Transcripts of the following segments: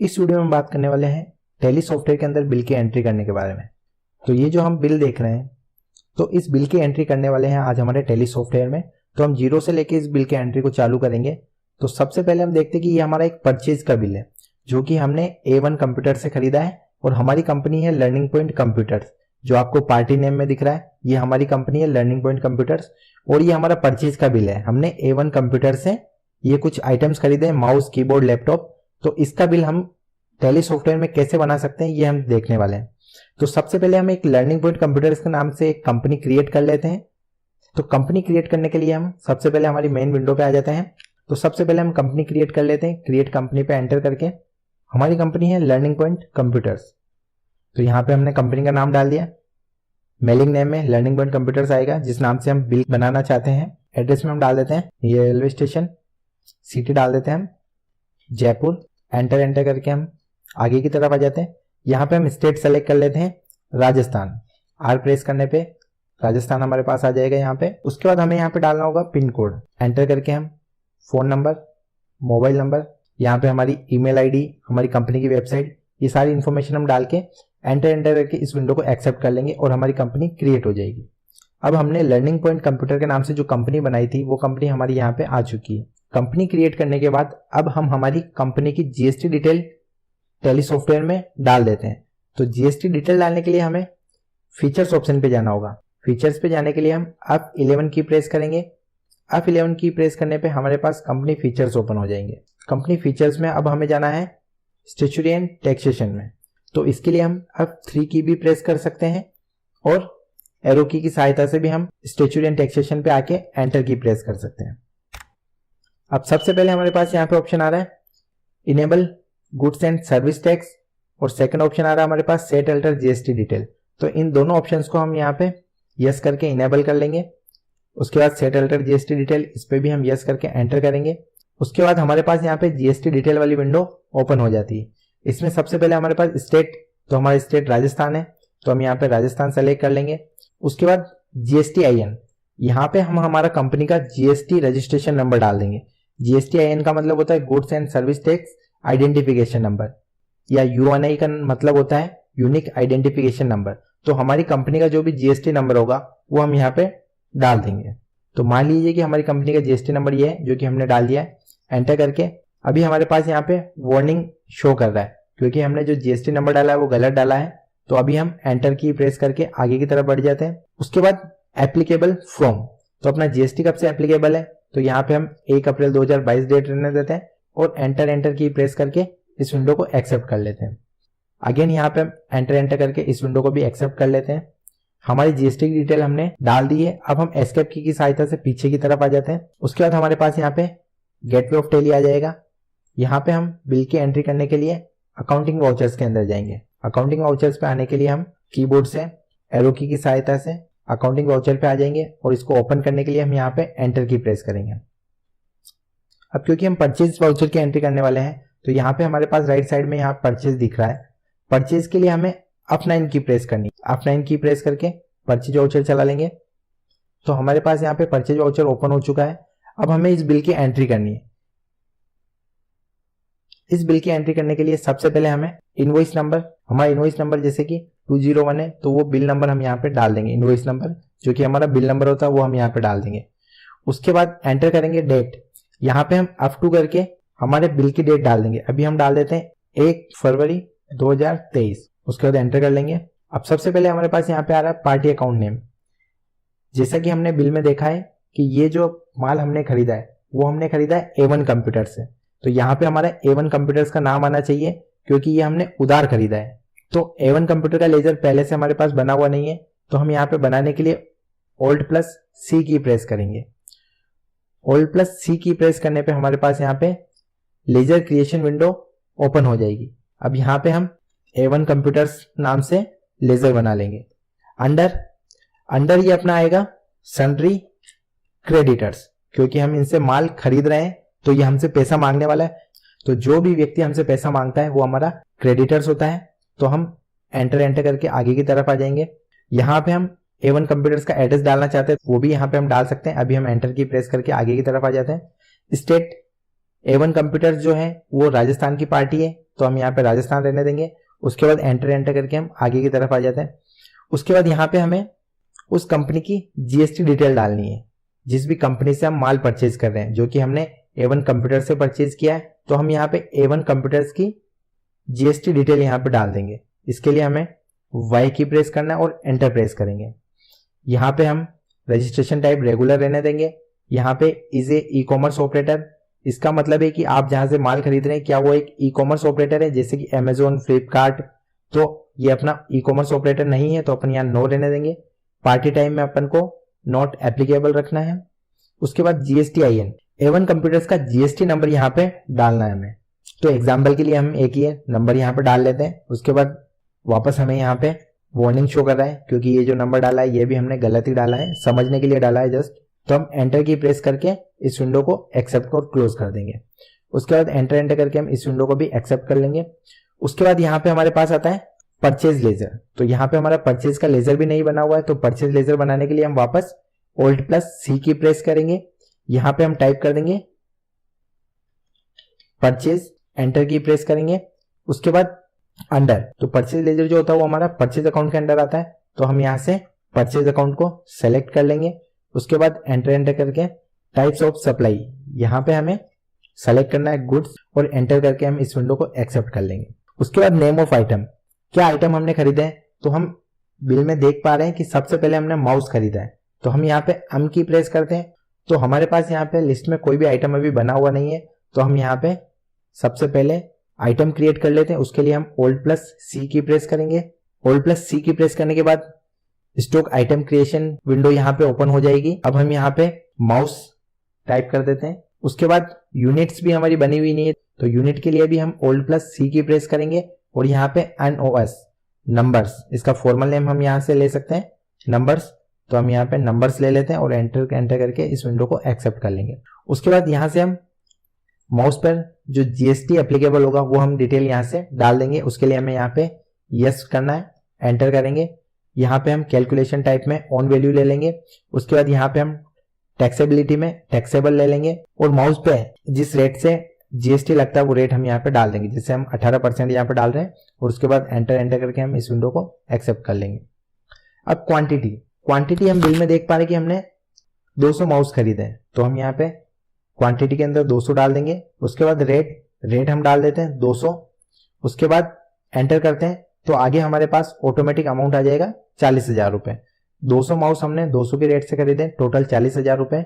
इस वीडियो में हम बात करने वाले हैं टैली सॉफ्टवेयर के अंदर बिल की एंट्री करने के बारे में। तो ये जो हम बिल देख रहे हैं, तो इस बिल की एंट्री करने वाले हैं आज हमारे टैली सॉफ्टवेयर में। तो हम जीरो से लेके इस बिल की एंट्री को चालू करेंगे। तो सबसे पहले हम देखते हैं कि ये हमारा एक परचेज का बिल है जो कि हमने A1 कंप्यूटर से खरीदा है और हमारी कंपनी है लर्निंग पॉइंट कंप्यूटर्स। जो आपको पार्टी नेम में दिख रहा है ये हमारी कंपनी है लर्निंग पॉइंट कंप्यूटर्स और ये हमारा परचेज का बिल है। हमने A1 कंप्यूटर से ये कुछ आइटम्स खरीदे हैं, माउस, कीबोर्ड, लैपटॉप। तो इसका बिल हम टैली सॉफ्टवेयर में कैसे बना सकते हैं ये हम देखने वाले हैं। तो सबसे पहले हम एक लर्निंग पॉइंट कंप्यूटर्स के नाम से एक कंपनी क्रिएट कर लेते हैं। तो कंपनी क्रिएट करने के लिए हम सबसे पहले हमारी मेन विंडो पे आ जाते हैं। तो सबसे पहले हम कंपनी क्रिएट कर लेते हैं। क्रिएट कंपनी पे एंटर करके हमारी कंपनी है लर्निंग पॉइंट कंप्यूटर्स। तो यहाँ पे हमने कंपनी का नाम डाल दिया। मेलिंग नेम में लर्निंग पॉइंट कंप्यूटर्स आएगा जिस नाम से हम बिल बनाना चाहते हैं। एड्रेस में हम डाल देते हैं ये रेलवे स्टेशन। सिटी डाल देते हैं हम जयपुर। एंटर करके हम आगे की तरफ आ जाते हैं। यहाँ पे हम स्टेट सेलेक्ट कर लेते हैं राजस्थान। आर प्रेस करने पे राजस्थान हमारे पास आ जाएगा यहाँ पे। उसके बाद हमें यहाँ पे डालना होगा पिन कोड। एंटर करके हम फोन नंबर, मोबाइल नंबर, यहाँ पे हमारी ईमेल आईडी, हमारी कंपनी की वेबसाइट, ये सारी इन्फॉर्मेशन हम डाल के एंटर करके इस विंडो को एक्सेप्ट कर लेंगे और हमारी कंपनी क्रिएट हो जाएगी। अब हमने लर्निंग पॉइंट कंप्यूटर के नाम से जो कंपनी बनाई थी वो कंपनी हमारी यहाँ पे आ चुकी है। कंपनी क्रिएट करने के बाद अब हम हमारी कंपनी की जीएसटी डिटेल टैली सॉफ्टवेयर में डाल देते हैं। तो जीएसटी डिटेल डालने के लिए हमें फीचर्स ऑप्शन पे जाना होगा। फीचर्स पे जाने के लिए हम F11 की प्रेस करेंगे। F11 की प्रेस करने पे हमारे पास कंपनी फीचर्स ओपन हो जाएंगे। कंपनी फीचर्स में अब हमें जाना है स्टैट्यूटरी एंड टैक्सेशन में। तो इसके लिए हम F3 की भी प्रेस कर सकते हैं और एरो की सहायता से भी हम स्टैट्यूटरी एंड टैक्सेशन पे आके एंटर की प्रेस कर सकते हैं। अब सबसे पहले हमारे पास यहाँ पे ऑप्शन आ रहा है enable goods and service tax और सेकंड ऑप्शन आ रहा है हमारे पास सेट अल्टर जीएसटी डिटेल। तो इन दोनों ऑप्शंस को हम यहाँ पे यस करके इनेबल कर लेंगे। उसके बाद सेट अल्टर जीएसटी डिटेल, इस पे भी हम यस करके एंटर करेंगे। उसके बाद हमारे पास यहाँ पे जीएसटी डिटेल वाली विंडो ओपन हो जाती है। इसमें सबसे पहले हमारे पास स्टेट, तो हमारा स्टेट राजस्थान है तो हम यहाँ पे राजस्थान सेलेक्ट कर लेंगे। उसके बाद GSTIN, यहाँ पे हम हमारा कंपनी का जीएसटी रजिस्ट्रेशन नंबर डाल देंगे। GSTIN का मतलब होता है goods and service tax identification number, या UNI का मतलब होता है यूनिक आइडेंटिफिकेशन नंबर। तो हमारी कंपनी का जो भी जीएसटी नंबर होगा वो हम यहाँ पे डाल देंगे। तो मान लीजिए कि हमारी कंपनी का जीएसटी नंबर ये है जो कि हमने डाल दिया है। एंटर करके अभी हमारे पास यहाँ पे वार्निंग शो कर रहा है क्योंकि हमने जो जीएसटी नंबर डाला है वो गलत डाला है। तो अभी हम एंटर की प्रेस करके आगे की तरफ बढ़ जाते हैं। उसके बाद एप्लीकेबल फ्रॉम, तो अपना जीएसटी कब से एप्लीकेबल है तो यहाँ पे हम 1 अप्रैल 2022 डेट रहने देते हैं और एंटर की प्रेस करके इस विंडो को एक्सेप्ट कर लेते हैं। अगेन यहाँ पे हम एंटर करके इस विंडो को भी एक्सेप्ट कर लेते हैं। हमारी जीएसटी की डिटेल हमने डाल दी है। अब हम एस्केप की सहायता से पीछे की तरफ आ जाते हैं। उसके बाद हमारे पास यहाँ पे गेटवे ऑफ टैली आ जाएगा। यहाँ पे हम बिल की एंट्री करने के लिए अकाउंटिंग वाउचर्स के अंदर जाएंगे। अकाउंटिंग वाउचर्स पे आने के लिए हम कीबोर्ड से एरो की सहायता से अकाउंटिंग वाउचर पे आ जाएंगे और इसको ओपन करने के लिए हम यहाँ पे एंटर की प्रेस करेंगे। अब क्योंकि हम परचेज वाउचर की एंट्री करने वाले हैं तो यहाँ पे हमारे पास राइट साइड में यहाँ परचेज दिख रहा है। परचेज के लिए हमें F9 की प्रेस करनी। F9 की प्रेस करके परचेज वाउचर चला लेंगे। तो हमारे पास यहाँ पे परचेज वाउचर ओपन हो चुका है। अब हमें इस बिल की एंट्री करनी है। इस बिल की एंट्री करने के लिए सबसे पहले हमें इनवॉइस नंबर, हमारा इनवॉइस नंबर जैसे कि 201 है तो वो बिल नंबर हम यहाँ पे डाल देंगे। इनवॉइस नंबर जो कि हमारा बिल नंबर होता है वो हम यहाँ पे डाल देंगे। उसके बाद एंटर करेंगे डेट। यहाँ पे हम F2 करके हमारे बिल की डेट डाल देंगे। अभी हम डाल देते हैं 1 फरवरी 2023। उसके बाद एंटर कर लेंगे। अब सबसे पहले हमारे पास यहाँ पे आ रहा है पार्टी अकाउंट नेम। जैसा कि हमने बिल में देखा है कि ये जो माल हमने खरीदा है वो हमने खरीदा है A1 कंप्यूटर से। तो यहाँ पे हमारा A1 कंप्यूटर्स का नाम आना चाहिए क्योंकि ये हमने उधार खरीदा है। तो A1 कंप्यूटर का लेजर पहले से हमारे पास बना हुआ नहीं है तो हम यहाँ पे बनाने के लिए Alt+C की प्रेस करेंगे। Alt+C की प्रेस करने पे हमारे पास यहाँ पे लेजर क्रिएशन विंडो ओपन हो जाएगी। अब यहाँ पे हम A1 कंप्यूटर्स नाम से लेजर बना लेंगे। अंडर ये अपना आएगा सन्ड्री क्रेडिटर्स, क्योंकि हम इनसे माल खरीद रहे हैं तो ये हमसे पैसा मांगने वाला है। तो जो भी व्यक्ति हमसे पैसा मांगता है वो हमारा क्रेडिटर्स होता है। तो हम एंटर करके आगे की तरफ आ जाएंगे। यहाँ पे हम A1 कंप्यूटर्स का एड्रेस डालना चाहते हैं वो भी यहाँ पे हम डाल सकते हैं। अभी हम एंटर की प्रेस करके आगे की तरफ आ जाते हैं। स्टेट A1 कंप्यूटर्स जो है वो राजस्थान की पार्टी है तो हम यहाँ पे राजस्थान रहने देंगे। उसके बाद एंटर करके हम आगे की तरफ आ जाते हैं। उसके बाद यहाँ पे हमें उस कंपनी की जीएसटी डिटेल डालनी है, जिस भी कंपनी से हम माल परचेज कर रहे हैं, जो कि हमने A1 कंप्यूटर से परचेज किया है। तो हम यहाँ पे A1 कंप्यूटर्स की जीएसटी डिटेल यहाँ पे डाल देंगे। इसके लिए हमें Y की प्रेस करना है और एंटर प्रेस करेंगे। यहाँ पे हम रजिस्ट्रेशन टाइप रेगुलर रहने देंगे। यहाँ पे is a e commerce operator, इसका मतलब है कि आप जहां से माल खरीद रहे हैं क्या वो एक ई कॉमर्स ऑपरेटर है, जैसे कि अमेजोन, फ्लिपकार्ट। तो ये अपना ई कॉमर्स ऑपरेटर नहीं है, तो अपन यहाँ नो रहने देंगे। पार्टी टाइम में अपन को नॉट एप्लीकेबल रखना है। उसके बाद GSTIN, A1 कंप्यूटर्स का GST नंबर यहाँ पे डालना है हमें। तो एग्जाम्पल के लिए हम एक ही नंबर यहाँ पे डाल लेते हैं। उसके बाद वापस हमें यहाँ पे वार्निंग शो कर रहा है, क्योंकि ये जो नंबर डाला है ये भी हमने गलत ही डाला है, समझने के लिए डाला है जस्ट। तो हम एंटर की प्रेस करके इस विंडो को एक्सेप्ट और क्लोज कर देंगे। उसके बाद एंटर करके हम इस विंडो को भी एक्सेप्ट कर लेंगे। उसके बाद यहाँ पे हमारे पास आता है परचेज लेजर। तो यहाँ पे हमारा परचेज का लेजर भी नहीं बना हुआ है, तो परचेज लेजर बनाने के लिए हम वापस Alt+C की प्रेस करेंगे। यहाँ पे हम टाइप कर देंगे परचेज, एंटर की प्रेस करेंगे। उसके बाद अंडर, तो परचेज लेजर जो होता है वो हमारा परचेज अकाउंट के अंडर आता है, तो हम यहाँ से परचेज अकाउंट को सेलेक्ट कर लेंगे। उसके बाद एंटर करके टाइप्स ऑफ सप्लाई, यहाँ पे हमें सेलेक्ट करना है गुड्स, और एंटर करके हम इस विंडो को एक्सेप्ट कर लेंगे। उसके बाद नेम ऑफ आइटम, क्या आइटम हमने खरीदे हैं, तो हम बिल में देख पा रहे हैं कि सबसे पहले हमने माउस खरीदा है, तो हम यहाँ पे एम की प्रेस करते हैं। तो हमारे पास यहाँ पे लिस्ट में कोई भी आइटम अभी बना हुआ नहीं है, तो हम यहाँ पे सबसे पहले आइटम क्रिएट कर लेते हैं। उसके लिए हम Alt+C की प्रेस करेंगे। Alt+C की प्रेस करने के बाद स्टॉक आइटम क्रिएशन विंडो यहाँ पे ओपन हो जाएगी। अब हम यहाँ पे माउस टाइप कर देते हैं। उसके बाद यूनिट्स भी हमारी बनी हुई नहीं है, तो यूनिट के लिए भी हम Alt+C की प्रेस करेंगे, और यहाँ पे NOS नंबर्स, इसका फॉर्मल नेम हम यहाँ से ले सकते हैं नंबर्स, तो हम यहाँ पे नंबर्स ले लेते हैं और एंटर करके इस विंडो को एक्सेप्ट कर लेंगे। उसके बाद यहाँ से हम माउस पर जो GST एप्लीकेबल होगा वो हम डिटेल यहाँ से डाल देंगे। उसके लिए हमें यहाँ पे यस करना है, एंटर करेंगे। यहाँ पे हम कैलकुलेशन टाइप में ऑन वैल्यू ले लेंगे। उसके बाद यहाँ पे हम टैक्सेबिलिटी में टैक्सेबल ले लेंगे, और माउस पे जिस रेट से GST लगता है वो रेट हम यहाँ पे डाल देंगे, जैसे हम 18% यहाँ पे डाल रहे हैं। और उसके बाद एंटर करके हम इस विंडो को एक्सेप्ट कर लेंगे। अब क्वांटिटी हम बिल में देख पा रहे कि हमने 200 माउस खरीदे हैं, तो हम यहाँ पे क्वांटिटी के अंदर 200 डाल देंगे। उसके बाद रेट हम डाल देते हैं 200। उसके बाद एंटर करते हैं, तो आगे हमारे पास ऑटोमेटिक अमाउंट आ जाएगा 40,000 रुपए। 200 माउस हमने 200 के रेट से खरीदे, टोटल 40,000 रुपए,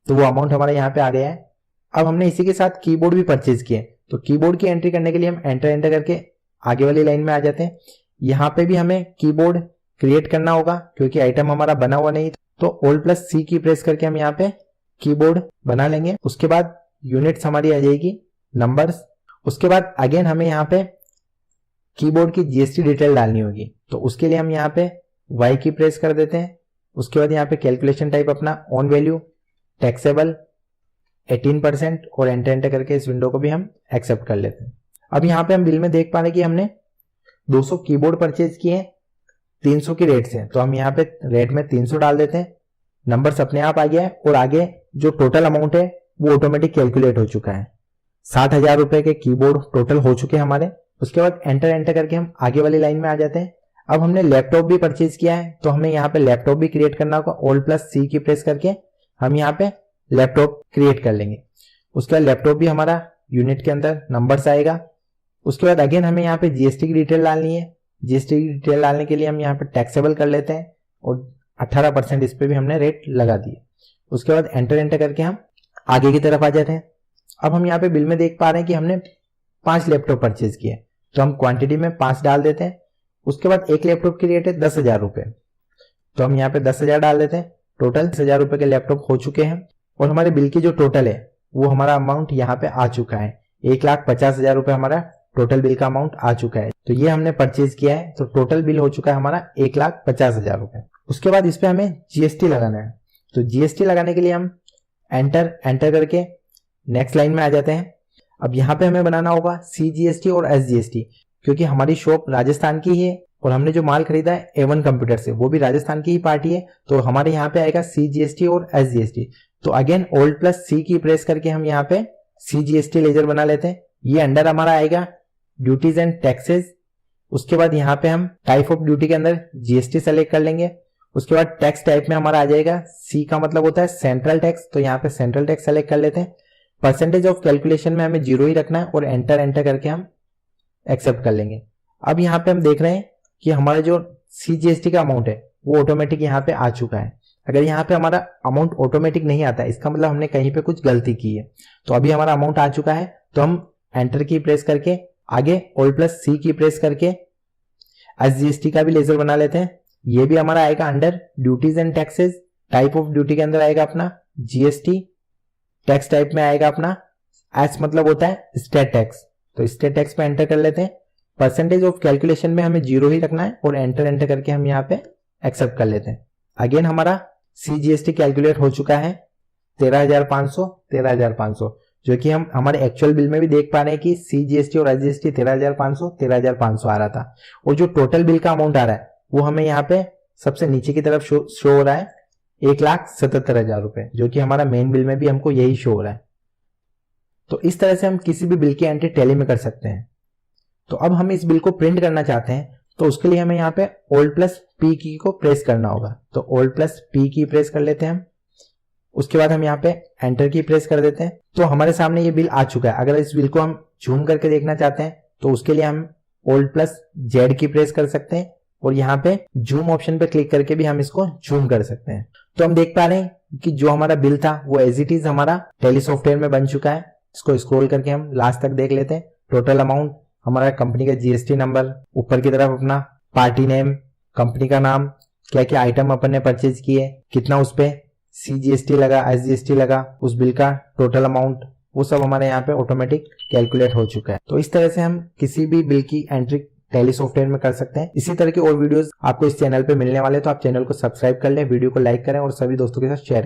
तो वो अमाउंट हमारा यहाँ पे आ गया है। अब हमने इसी के साथ कीबोर्ड भी परचेज किए, तो कीबोर्ड की एंट्री करने के लिए हम एंटर करके आगे वाली लाइन में आ जाते हैं। यहाँ पे भी हमें कीबोर्ड क्रिएट करना होगा, क्योंकि आइटम हमारा बना हुआ नहीं, तो Alt+C की प्रेस करके हम यहाँ पे कीबोर्ड बना लेंगे। उसके बाद यूनिट्स हमारी आ जाएगी नंबर्स। उसके बाद अगेन हमें यहाँ पे कीबोर्ड की GST डिटेल डालनी होगी, तो उसके लिए हम यहाँ पे Y की प्रेस कर देते हैं। उसके बाद यहाँ पे कैलकुलेशन टाइप अपना ऑन वैल्यू, टैक्सेबल 18%, और एंटर करके इस विंडो को भी हम एक्सेप्ट कर लेते हैं। अब यहाँ पे हम बिल में देख पा रहे कि हमने 200 कीबोर्ड परचेज किए 300 की रेट से, तो हम यहाँ पे रेट में 300 डाल देते हैं। नंबर्स अपने आप आ गया है, और आगे जो टोटल अमाउंट है वो ऑटोमेटिक कैलकुलेट हो चुका है। 60,000 रुपए के कीबोर्ड टोटल हो चुके हैं हमारे। उसके बाद एंटर करके हम आगे वाली लाइन में आ जाते हैं। अब हमने लैपटॉप भी परचेज किया है, तो हमें यहाँ पे लैपटॉप भी क्रिएट करना होगा। Alt+C की प्रेस करके हम यहाँ पे लैपटॉप क्रिएट कर लेंगे। उसके बाद लैपटॉप भी हमारा यूनिट के अंदर नंबर्स आएगा। उसके बाद अगेन हमें यहाँ पे GST की डिटेल डालनी है। GST की डिटेल डालने के लिए हम यहाँ पे टैक्सेबल कर लेते हैं, और 18% इस पे भी हमने रेट लगा दिए। उसके बाद एंटर करके हम आगे की तरफ आ जाते हैं। अब हम यहाँ पे बिल में देख पा रहे हैं कि हमने 5 लैपटॉप परचेज किए, तो हम क्वांटिटी में 5 डाल देते हैं। उसके बाद एक लैपटॉप की रेट है 10,000 रुपए, तो हम यहाँ पे 10,000 डाल देते हैं। टोटल 10,000 रुपए के लैपटॉप हो चुके हैं, और हमारे बिल की जो टोटल है वो हमारा अमाउंट यहाँ पे आ चुका है। 1,50,000 रुपए हमारा टोटल बिल का अमाउंट आ चुका है। तो ये हमने परचेज किया है, तो टोटल बिल हो चुका है हमारा 1,50,000 रुपए। उसके बाद इस पे हमें GST लगाना है, तो GST लगाने के लिए हम एंटर करके नेक्स्ट लाइन में आ जाते हैं। अब यहाँ पे हमें बनाना होगा CGST और SGST, क्योंकि हमारी शॉप राजस्थान की है और हमने जो माल खरीदा है A1 कंप्यूटर से वो भी राजस्थान की ही पार्टी है, तो हमारे यहाँ पे आएगा CGST और SGST। तो अगेन Alt+C की प्रेस करके हम यहाँ पे CGST लेजर बना लेते हैं। ये अंडर हमारा आएगा ड्यूटीज एंड टैक्सेस। उसके बाद यहाँ पे हम टाइप ऑफ ड्यूटी के अंदर जीएसटी सेलेक्ट कर लेंगे। उसके बाद टैक्स टाइप में हमारा आ जाएगा, सी का मतलब होता है सेंट्रल टैक्स, तो यहाँ पे सेंट्रल टैक्स सेलेक्ट कर लेते हैं। परसेंटेज ऑफ कैलकुलेशन में हमें 0 ही रखना है और एंटर करके हम एक्सेप्ट कर लेंगे। अब यहाँ पे हम देख रहे हैं कि हमारा जो सीजीएसटी का अमाउंट है वो ऑटोमेटिक यहाँ पे आ चुका है। अगर यहाँ पे हमारा अमाउंट ऑटोमेटिक नहीं आता है, इसका मतलब हमने कहीं पे कुछ गलती की है। तो अभी हमारा अमाउंट आ चुका है, तो हम एंटर की प्रेस करके आगे Alt+C की प्रेस करके एसजीएसटी का भी लेजर बना लेते हैं। ये भी हमारा आएगा under duties and taxes. Type of duty के अंदर आएगा अपना जीएसटी, टैक्स टाइप में आएगा अपना एस मतलब होता है स्टेट टैक्स, तो स्टेट टैक्स पे एंटर कर लेते हैं। परसेंटेज ऑफ कैलकुलेशन में हमें 0 ही रखना है और एंटर करके हम यहाँ पे एक्सेप्ट कर लेते हैं। अगेन हमारा सीजीएसटी कैलकुलेट हो चुका है 13,500, जो कि हम हमारे एक्चुअल बिल में भी देख पा रहे हैं कि सीजीएसटी और एसजीएसटी 13,500 आ रहा था। और जो टोटल बिल का अमाउंट आ रहा है वो हमें यहाँ पे सबसे नीचे की तरफ शो हो रहा है 1,77,000 रुपए, जो कि हमारा मेन बिल में भी हमको यही शो हो रहा है। तो इस तरह से हम किसी भी बिल की एंट्री टैली में कर सकते हैं। तो अब हम इस बिल को प्रिंट करना चाहते हैं, तो उसके लिए हमें यहाँ पे Alt+P की को प्रेस करना होगा। तो Alt+P की प्रेस कर लेते हैं हम। उसके बाद हम यहाँ पे एंटर की प्रेस कर देते हैं। तो हमारे सामने ये बिल आ चुका है। अगर इस बिल को हम जूम करके देखना चाहते हैं तो उसके लिए हम Alt+Z की प्रेस कर सकते हैं और यहाँ पे जूम ऑप्शन पे क्लिक करके भी हम इसको जूम कर सकते हैं। तो हम देख पा रहे हैं कि जो हमारा बिल था वो एज इट इज हमारा टैली सॉफ्टवेयर में बन चुका है। इसको स्क्रॉल करके हम लास्ट तक देख लेते हैं। टोटल अमाउंट, हमारा कंपनी का जीएसटी नंबर, ऊपर की तरफ अपना पार्टी नेम, कंपनी का नाम, क्या क्या आइटम अपन ने परचेज किए, कितना उस पे सीजीएसटी लगा, एसजीएसटी लगा, उस बिल का टोटल अमाउंट, वो सब हमारे यहाँ पे ऑटोमेटिक कैलकुलेट हो चुका है। तो इस तरह से हम किसी भी बिल की एंट्री टैली सॉफ्टवेयर में कर सकते हैं। इसी तरह के और वीडियोस आपको इस चैनल पे मिलने वाले, तो आप चैनल को सब्सक्राइब कर लें, वीडियो को लाइक करें और सभी दोस्तों के साथ शेयर करें।